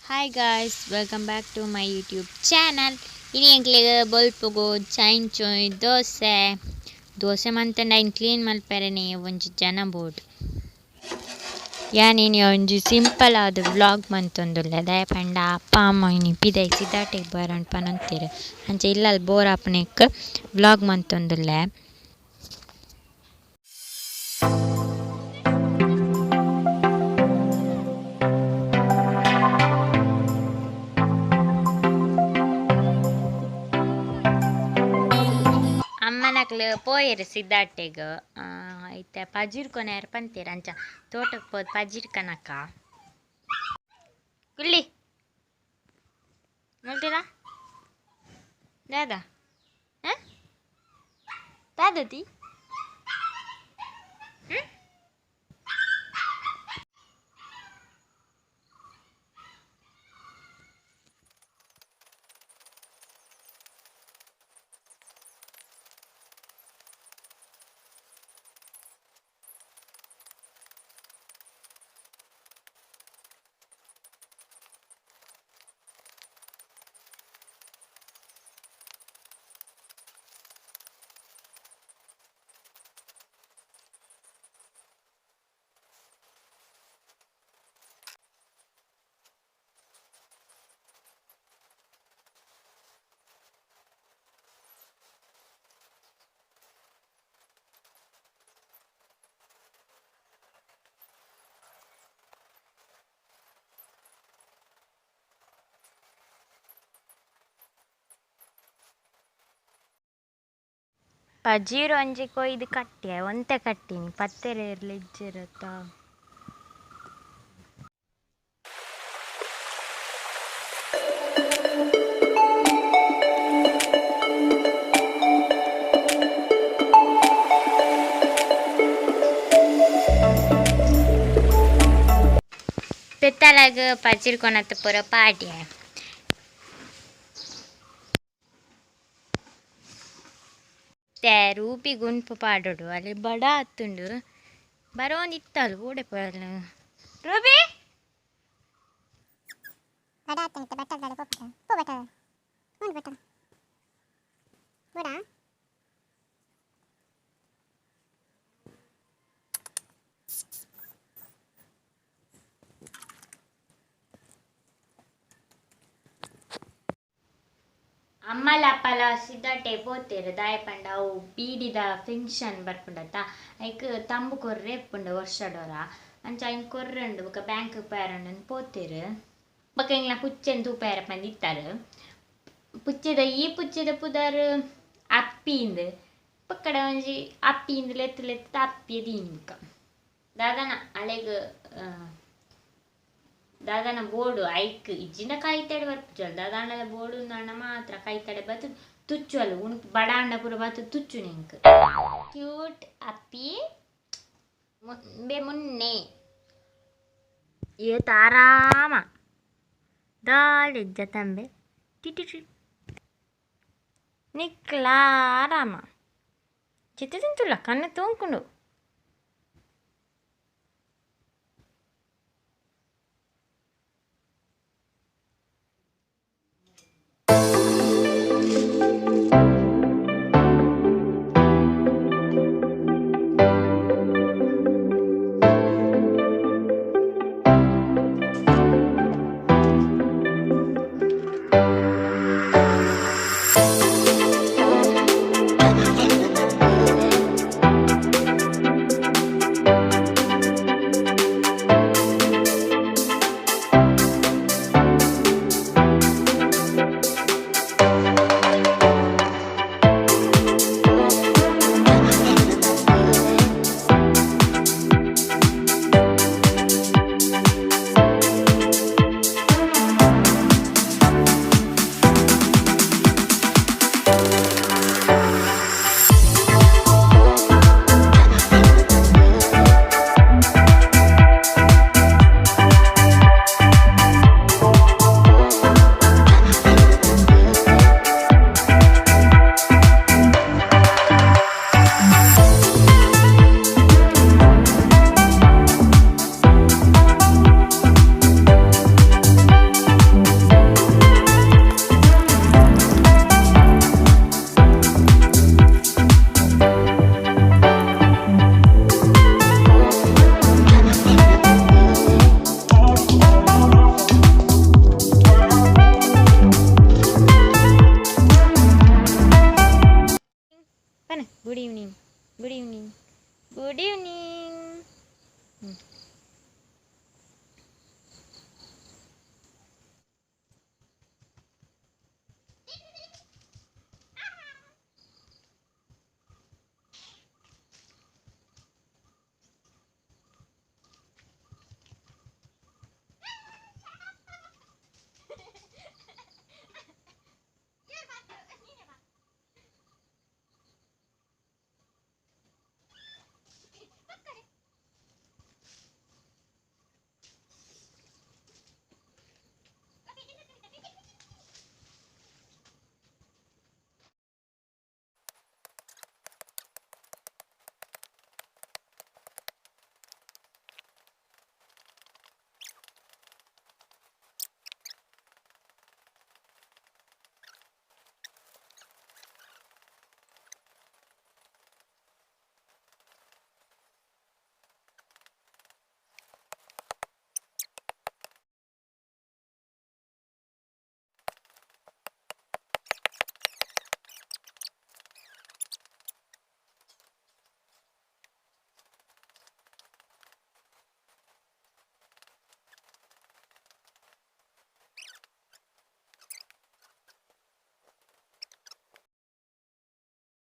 Hi guys, welcome back to my YouTube channel. ini enklege bolpogo chain chui dose mantenda in clean malperene ಒಂಜಿ ಜನ board ಯಾನಿನಿ ಒಂಜಿ simple ಆದ vlog ಮಂತೊಂದುಲ್ಲೆ ದಯಪಂಡ ಅಪ್ಪ ಅಮ್ಮ ಇನಿ ಪಿದೈ ಸಿದ್ದಾಟೆಗ್ ಬರೊಂಡು ಪನೊಂತೆರ್ ಅಂಚೆ ಇಲ್ಲಲ್ ಬೋರ್ ಆಪನೆಕ್ ವ್ಲಾಗ್ ಮಂತೊಂದುಲ್ಲೆ. ಅಮ್ಮನಕ್ಲು ಪೋಯೆರ್ ಸಿದ್ದಾಟೆಗ್ ಐತೆ ಪಜೀರ್ ಕೊನೆಯರ್ ಪಂತೇರ್ ಅಂಚ ತೋಟಕ್ಕೆ ಪೋದು ಪಜೀರ್ ಕನಕ ಕುಲ್ಲಿ ನೋಡ್ತೀರಾ ದಾದಾ ದಾದತಿ ಪಜೀರ್ ಒಂಜಿ ಕೊಯ್ದು ಕಟ್ಟಿ ಒಂತೆ ಕಟ್ಟಿನಿ ಪತ್ತೆರೆ ಇರ್ಲಿ ಇಜ್ಜಿರತ್ತ ಪೆತ್ತಲಾಗ ಪಜೀರ್ ಕೊನತ್ತ ಪೂರ ಪಾಡ್ಯ ರೂಪಿ ಗುಂಪು ಪಾಡೋಡು ಅಲ್ಲಿ ಬಡ ಹತ್ತುಂಡು ಬರೋಂದಿತ್ತಲ್ಲ ಓಡೆ ಪೋಯಲ್ಲ ರೂಪಿ ಬಡ ಹತ್ತಂತ ಬಟ್ಟದ ಪೋ ಬಟ್ಟ ಒಂದು ಬಟ್ಟ ಬಡ ಅಮ್ಮಲ ಅಪ್ಪಲ ಸಿದ್ದಾಟೆ ಪೋತೇರು ದಾಯಪಂಡ ಅವು ಬೀಡಿದ ಫಂಕ್ಷನ್ ಬರ್ಪುಂಡತ್ತ ಐಕ್ ತಂಬು ಕೊರ್ರೆ ಎಪ್ಪುಂಡು ವರ್ಷಡೋರ ಅಂಚ ಐನ್ ಕೊರ್ರಂಡು ಬೊಕ ಬ್ಯಾಂಕ್ ಪೇರಂಡು ಪೋತೇರು ಬೊಕ ಇಂಗ್ಲ ಪುಚ್ಚೆನ್ ತೂಪೇರ ಪಂದಿತ್ತಾರು ಪುಚ್ಚೆದ ಪುದರ್ ಅಪ್ಪಿಂದು ಪಕ್ಕಡ ಒಂಜಿ ಅಪ್ಪಿಂದು ಲೆತ್ತು ಲೆತ್ತು ಅಪ್ಪಿಯ ದೀನಿ ಬೊಕ ದಾದನ ಅಳೆಗ್ ದಾದಾನ ಬೋರ್ಡು ಐಕ್ ಇಜ್ಜಿನ ಕೈತಡೆ ಬರ್ಪುಜಲ್ ದಾದಾಂಡದ ಬೋರ್ಡು ನಾಣ ಮಾತ್ರ ಕೈತಡೆ ಬತ್ತು ತುಚ್ಚು ಅಲ್ಲ ಉಣ್ ಬಡಾಂಡ ಪೂರ ಬತ್ತು ತುಚ್ಚು ನಿಂಕ್ ಕ್ಯೂಟ್ ಅಪ್ಪಿ ಬೆ ಮುನ್ನೆ ಏತ ಆರಾಮ ದಾಳಿಜ್ಜ ತಂಬೆ ಟಿಟಿ ನಿಕ್ಲ ಆರಾಮ ಚಿತ್ತ ತಿಂತುಲ್ಲ ಕಣ್ಣು ತೂಂಕೊಂಡು ಗುಡ್ ಈವ್ನಿಂಗ್.